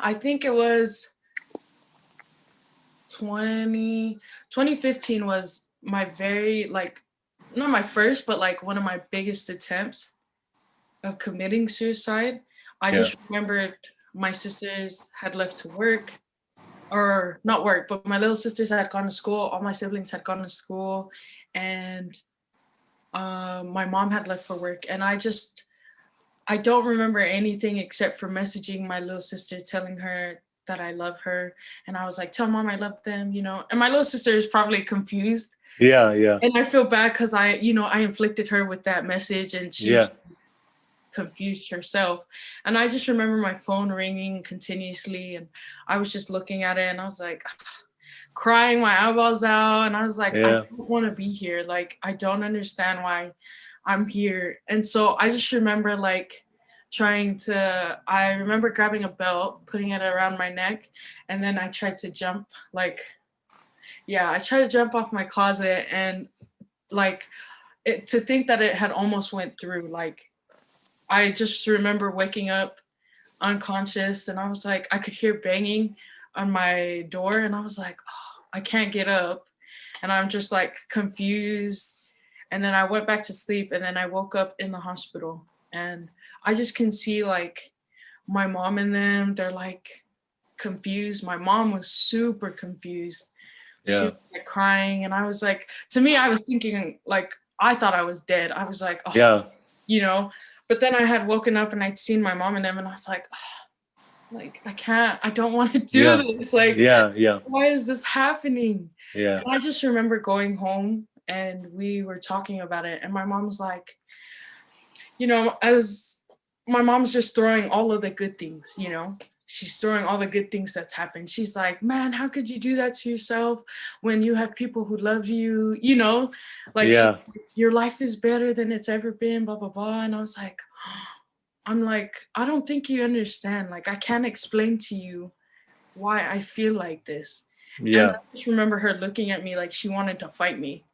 I think it was 2015 was my very like not my first but like one of my biggest attempts of committing suicide. I Yeah. just remembered my sisters had left to work, or not work, but my little sisters had gone to school, all my siblings had gone to school, and my mom had left for work, and I don't remember anything except for messaging my little sister telling her that I love her. And I was like, tell mom I love them, you know. And my little sister is probably confused. Yeah. Yeah. And I feel bad because I inflicted her with that message and she was Yeah. confused herself. And I just remember my phone ringing continuously and I was just looking at it and I was like crying my eyeballs out. And I was like, I Yeah. don't want to be here. Like, I don't understand why I'm here. And so I just remember like I remember grabbing a belt, putting it around my neck, and then I tried to jump like, yeah, I tried to jump off my closet and like to think that it had almost went through. Like, I just remember waking up unconscious and I was like, I could hear banging on my door and I was like, oh, I can't get up. And I'm just like confused. And then I went back to sleep and then I woke up in the hospital and I just can see like my mom and them, they're like confused. My mom was super confused. She Yeah. was like crying and I was like, to me, I was thinking like, I thought I was dead. I was like, oh, Yeah. you know, but then I had woken up and I'd seen my mom and them and I was like, oh, like, I don't want to Yeah. do this. Like, Yeah. Yeah. why is this happening? Yeah. And I just remember going home and we were talking about it. And my mom was like, as my mom's just throwing all of the good things, she's throwing all the good things that's happened. She's like, man, how could you do that to yourself when you have people who love you, like Yeah. your life is better than it's ever been, blah, blah, blah. And I was like, I'm like, I don't think you understand. Like, I can't explain to you why I feel like this. And Yeah. I just remember her looking at me like she wanted to fight me.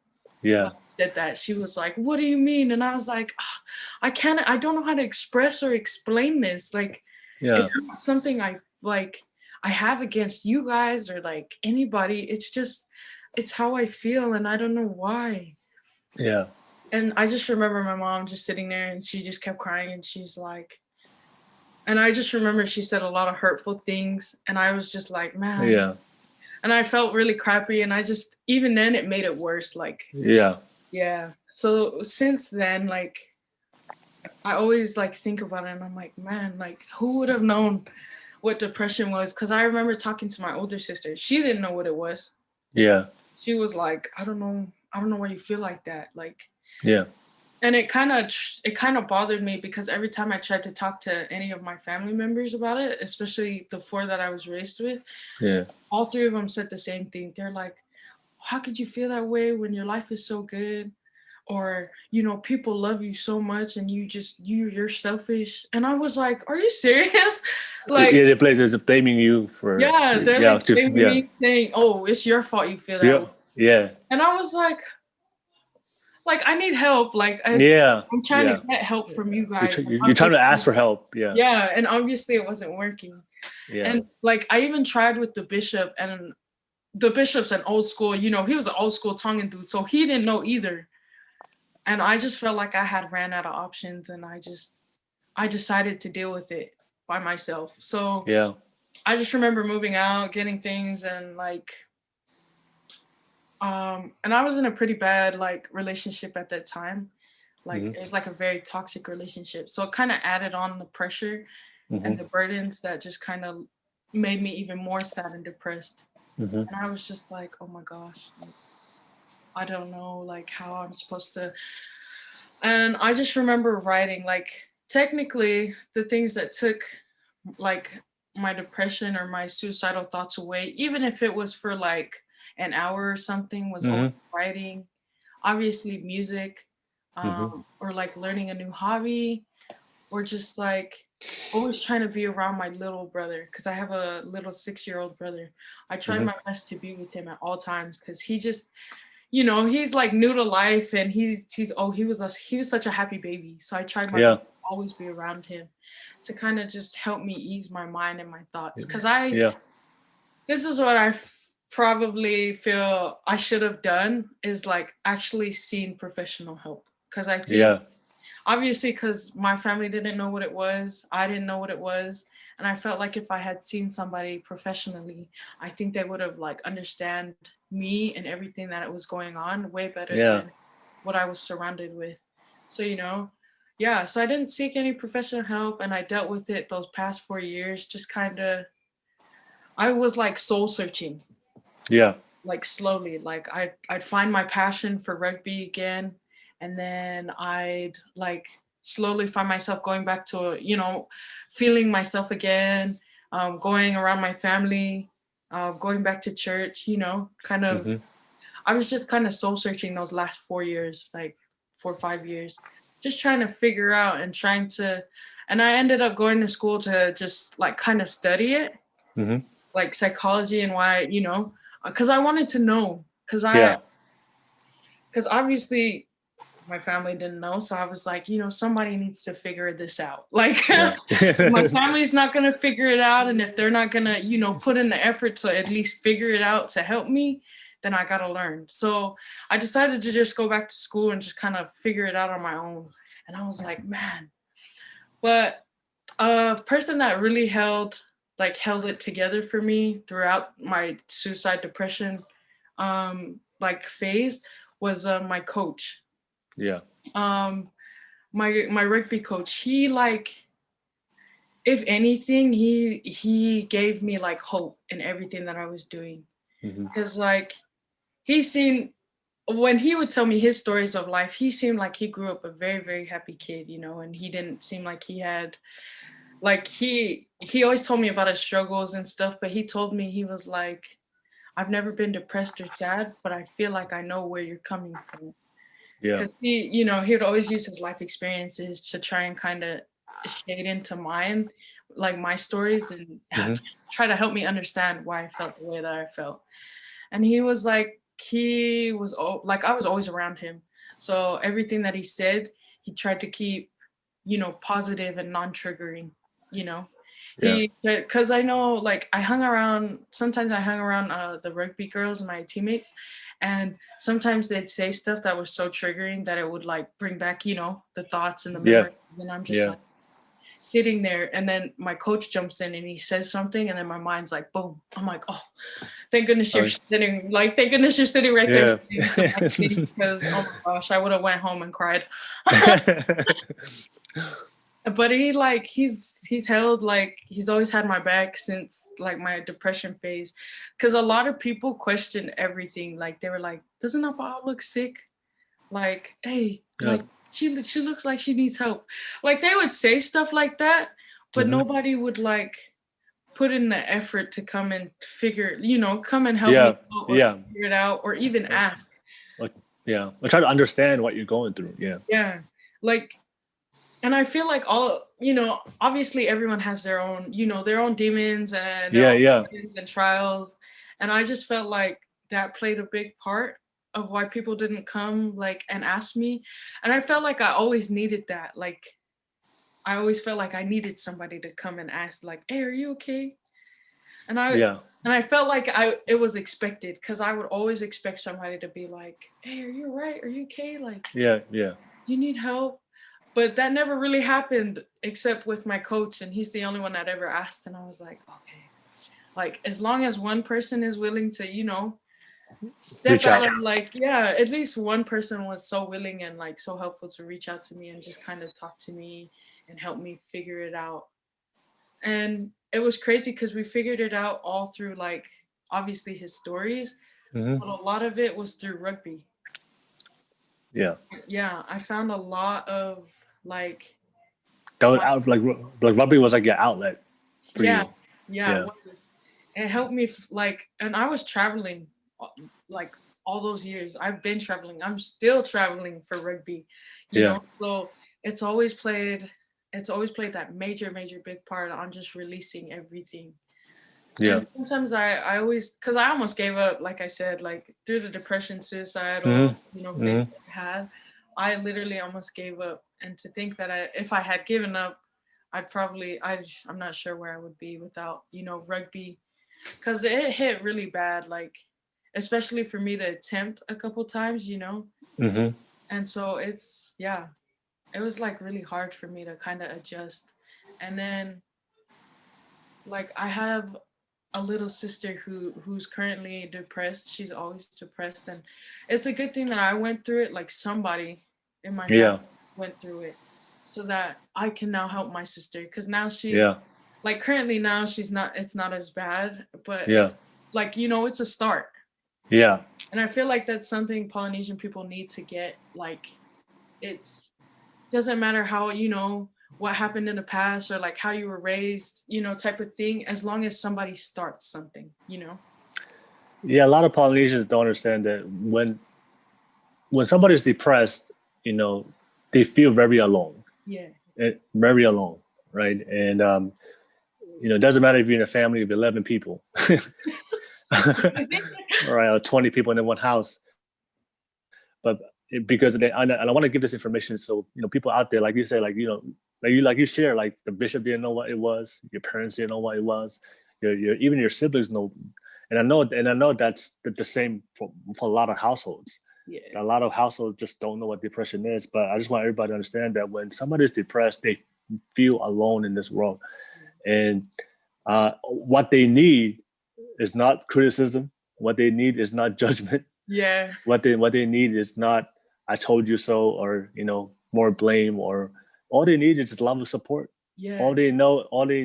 Yeah. When I said that, she was like, what do you mean? And I was like, "Ah, I don't know how to express or explain this. Like, Yeah. it's not something I have against you guys or like anybody. It's just, it's how I feel and I don't know why. Yeah. And I just remember my mom just sitting there and she just kept crying and she's like, and I just remember she said a lot of hurtful things and I was just like, man, Yeah. and I felt really crappy and I just, even then it made it worse. Like, Yeah. yeah. So since then, like, I always like think about it and I'm like, man, like who would have known what depression was? Because I remember talking to my older sister. She didn't know what it was. Yeah. She was like, I don't know why you feel like that. Like, Yeah. and it kind of bothered me because every time I tried to talk to any of my family members about it, especially the four that I was raised with, Yeah. all three of them said the same thing. They're like, how could you feel that way when your life is so good? Or, people love you so much and you're selfish. And I was like, are you serious? Like, Yeah. The place is blaming you for. yeah, they're Yeah. like Just blaming yeah. me, saying, oh, it's your fault you feel that way. Yeah. Yeah. And I was like, I need help. Like, Yeah. I'm trying to Yeah. get help from you guys. And You're trying to ask for help. Yeah. yeah, and obviously it wasn't working. Yeah. And like, I even tried with the bishop, and the bishop's an old school, he was an old school Tongan dude, so he didn't know either. And I just felt like I had ran out of options, and I decided to deal with it by myself. So Yeah. I just remember moving out, getting things, and like, and I was in a pretty bad like relationship at that time. Like, Hmm. it was like a very toxic relationship. So it kind of added on the pressure and Hmm. the burdens that just kind of made me even more sad and depressed. Hmm. And I was just like, oh my gosh, like, I don't know like how I'm supposed to. And I just remember writing like, technically the things that took like my depression or my suicidal thoughts away, even if it was for like an hour or something, was always Hmm. writing, obviously music, Hmm. or like learning a new hobby, or just like always trying to be around my little brother because I have a little 6-year-old brother. I try Hmm. my best to be with him at all times because he just, he's like new to life and he was such a happy baby. So I tried my Yeah. best always be around him to kind of just help me ease my mind and my thoughts. Because Yeah. this is what probably feel I should have done is like actually seen professional help. Because I think Yeah. obviously because my family didn't know what it was, I didn't know what it was, and I felt like if I had seen somebody professionally, I think they would have like understand me and everything that was going on way better Yeah. than what I was surrounded with. So yeah, so I didn't seek any professional help, and I dealt with it those past 4 years just kind of. I was like soul searching, Yeah. like slowly. Like I'd find my passion for rugby again, and then I'd like slowly find myself going back to feeling myself again, going around my family, going back to church. Kind of. Mm-hmm. I was just kind of soul searching those last 4 years, like 4 or 5 years, just trying to figure out and trying to. And I ended up going to school to just like kind of study it, Mm-hmm. like psychology and why, because I wanted to know, Yeah. because obviously my family didn't know. So I was like, somebody needs to figure this out. Like, Yeah. my family's not going to figure it out. And if they're not going to, put in the effort to at least figure it out to help me, then I got to learn. So I decided to just go back to school and just kind of figure it out on my own. And I was like, man, but a person that really held it together for me throughout my suicide depression like phase was my coach. Yeah. um my rugby coach. He like, if anything, he gave me like hope in everything that I was doing, Mm-hmm. because like he seemed, when he would tell me his stories of life, he seemed like he grew up a very, very happy kid, and he didn't seem like he had, like, he always told me about his struggles and stuff, but he told me, he was like, I've never been depressed or sad, but I feel like I know where you're coming from. Yeah. Because he would always use his life experiences to try and kind of shade into mine, like my stories, and Mm-hmm. try to help me understand why I felt the way that I felt. And he was like, like, I was always around him, so everything that he said, he tried to keep, positive and non-triggering. You know, Yeah. because I know, like, sometimes I hung around the rugby girls, my teammates, and sometimes they'd say stuff that was so triggering that it would like bring back, the thoughts and the Yeah. memories, and I'm just Yeah. like sitting there, and then my coach jumps in and he says something, and then my mind's like boom. I'm like, oh, Oh, thank goodness you're sitting right there yeah. saying stuff like me, because oh my gosh, I would have went home and cried. But he's always had my back since like my depression phase, because a lot of people question everything. Like, they were like, doesn't Apaau look sick? Like, hey, Yeah. like, she looks like she needs help. Like, they would say stuff like that, but Mm-hmm. nobody would like put in the effort to come and come and help me Yeah. out or Yeah. figure it out or even ask. Like, yeah. I try to understand what you're going through. Yeah. Yeah. Like, and I feel like obviously everyone has their own demons and their Yeah. own Yeah. burdens and trials. And I just felt like that played a big part of why people didn't come like and ask me. And I felt like I always needed that. Like, I always felt like I needed somebody to come and ask, like, hey, are you okay? And Yeah. I felt like it was expected, because I would always expect somebody to be like, hey, are you all right? Are you okay? Like, Yeah. Yeah. you need help? But that never really happened except with my coach, and he's the only one that ever asked. And I was like, okay, like, as long as one person is willing to, step Reach out out. of, like, yeah, at least one person was so willing and like so helpful to reach out to me and just kind of talk to me and help me figure it out. And it was crazy because we figured it out all through, like, obviously his stories, Mm-hmm. but a lot of it was through rugby. Yeah. Yeah, I found a lot of like That was my out like rugby was like your outlet for yeah, you. yeah, it Yeah. was. It helped me like, and I was traveling like all those years. I've been traveling. I'm still traveling for rugby, Yeah. So it's always played it's always played that major, major big part on just releasing everything. Yeah. And sometimes I always, because I almost gave up, like I said, like through the depression, suicidal, Mm-hmm. phase Mm-hmm. that I had, I literally almost gave up. And to think that if I had given up, I'm not sure where I would be without, rugby, because it hit really bad, like, especially for me to attempt a couple times, Mm-hmm. and so yeah, it was like really hard for me to kind of adjust. And then, like, I have a little sister who's currently depressed. She's always depressed, and it's a good thing that I went through it. Like, somebody in my family Yeah. went through it, so that I can now help my sister. Because now Yeah. like, currently now she's not. It's not as bad, but Yeah. it's like, it's a start. Yeah. And I feel like that's something Polynesian people need to get. Like, it's doesn't matter how, what happened in the past, or like how you were raised, type of thing, as long as somebody starts something. Yeah. A lot of Polynesians don't understand that when somebody's depressed, you know, they feel very alone, Yeah. very alone, right? And it doesn't matter if you're in a family of 11 people, right, or 20 people in one house. But because and I want to give this information, so people out there, like you say, like you share, like the bishop didn't know what it was, your parents didn't know what it was, your even your siblings know, and I know that's the same for a lot of households. Yeah. A lot of households just don't know what depression is. But I just want everybody to understand that when somebody's depressed, they feel alone in this world, and what they need is not criticism. What they need is not judgment. Yeah. What they need is not "I told you so" or more blame, or all they need is just love and support. Yeah. All they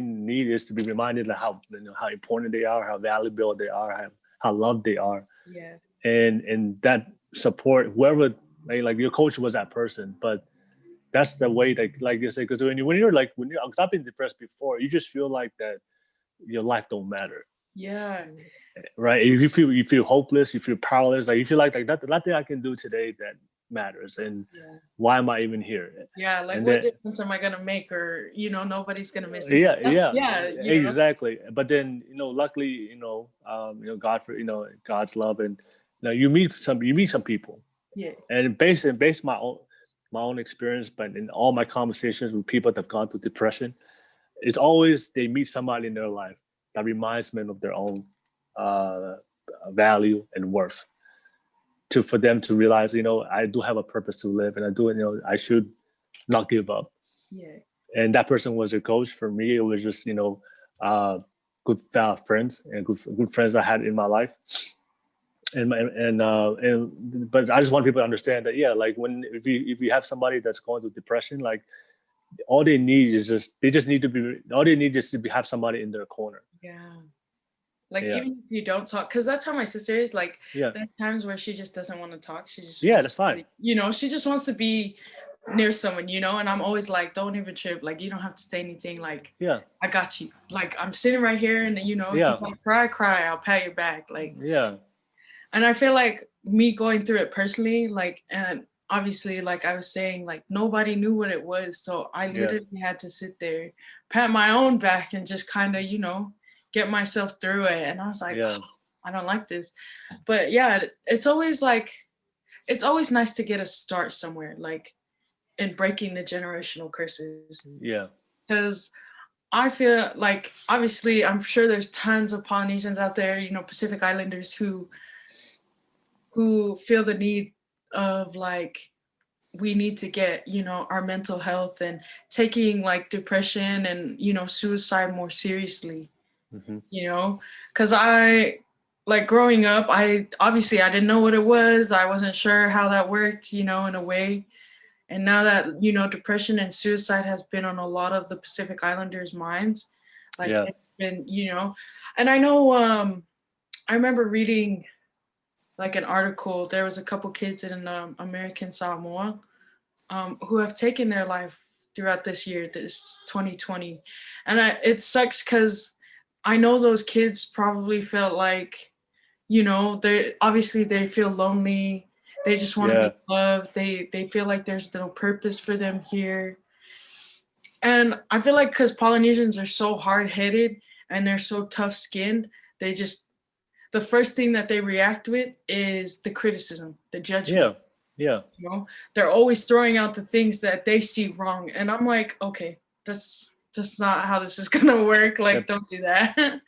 need is to be reminded of how important they are, how valuable they are, how loved they are, Yeah. and that support, whoever, like your coach was that person. But that's the way that, like you say, because because I've been depressed before, you just feel like that your life don't matter, Yeah. right? If you feel hopeless, you feel powerless, like you feel like that nothing I can do today that matters, and Yeah. why am I even here? Yeah. Like, And what then difference am I gonna make? Or, nobody's gonna miss me. yeah, That's, yeah, yeah. exactly. But then luckily, God, for God's love, and you meet some people, Yeah. and based my own experience, but in all my conversations with people that have gone through depression, it's always they meet somebody in their life that reminds them of their own uh, value and worth, for them to realize, I do have a purpose to live, and I should not give up. Yeah. And that person was a coach for me. It was just uh, good friends, and good friends I had in my life. And but I just want people to understand that, yeah, like if you have somebody that's going through depression, like they just need to be all they need is to have somebody in their corner. Yeah. Like, Yeah, even if you don't talk, because that's how my sister is. Like, yeah, there's times where she just doesn't want to talk. She just yeah. wants That's fine. to, she just wants to be near someone, and I'm always like, don't even trip. Like, you don't have to say anything. Like, Yeah, I got you. Like, I'm sitting right here, and if you yeah, like cry, I'll pat your back. Like, yeah, and I feel like me going through it personally, like, and obviously, like I was saying, like, nobody knew what it was. So I yeah, literally had to sit there, pat my own back, and just kind of, get myself through it. And I was like, yeah, I don't like this. But yeah, it's always nice to get a start somewhere, like, in breaking the generational curses. yeah, Because I feel like, obviously, I'm sure there's tons of Polynesians out there, Pacific Islanders, who feel the need of, like, we need to get, our mental health and taking, like, depression and, suicide more seriously. hmm Because like, growing up, I didn't know what it was. I wasn't sure how that worked, in a way. And now that, depression and suicide has been on a lot of the Pacific Islanders' minds, like, yeah, it's been, and I know, I remember reading, like, an article. There was a couple kids in American Samoa, who have taken their life throughout this year, this 2020. And it sucks because I know those kids probably felt like, they feel lonely. They just want to yeah, be loved. They feel like there's no purpose for them here. And I feel like, because Polynesians are so hard headed and they're so tough skinned, they just, the first thing that they react with is the criticism, the yeah, judgment. Yeah. You know, they're always throwing out the things that they see wrong, and I'm like, okay, that's not how this is gonna work. Like, Yep. don't do that.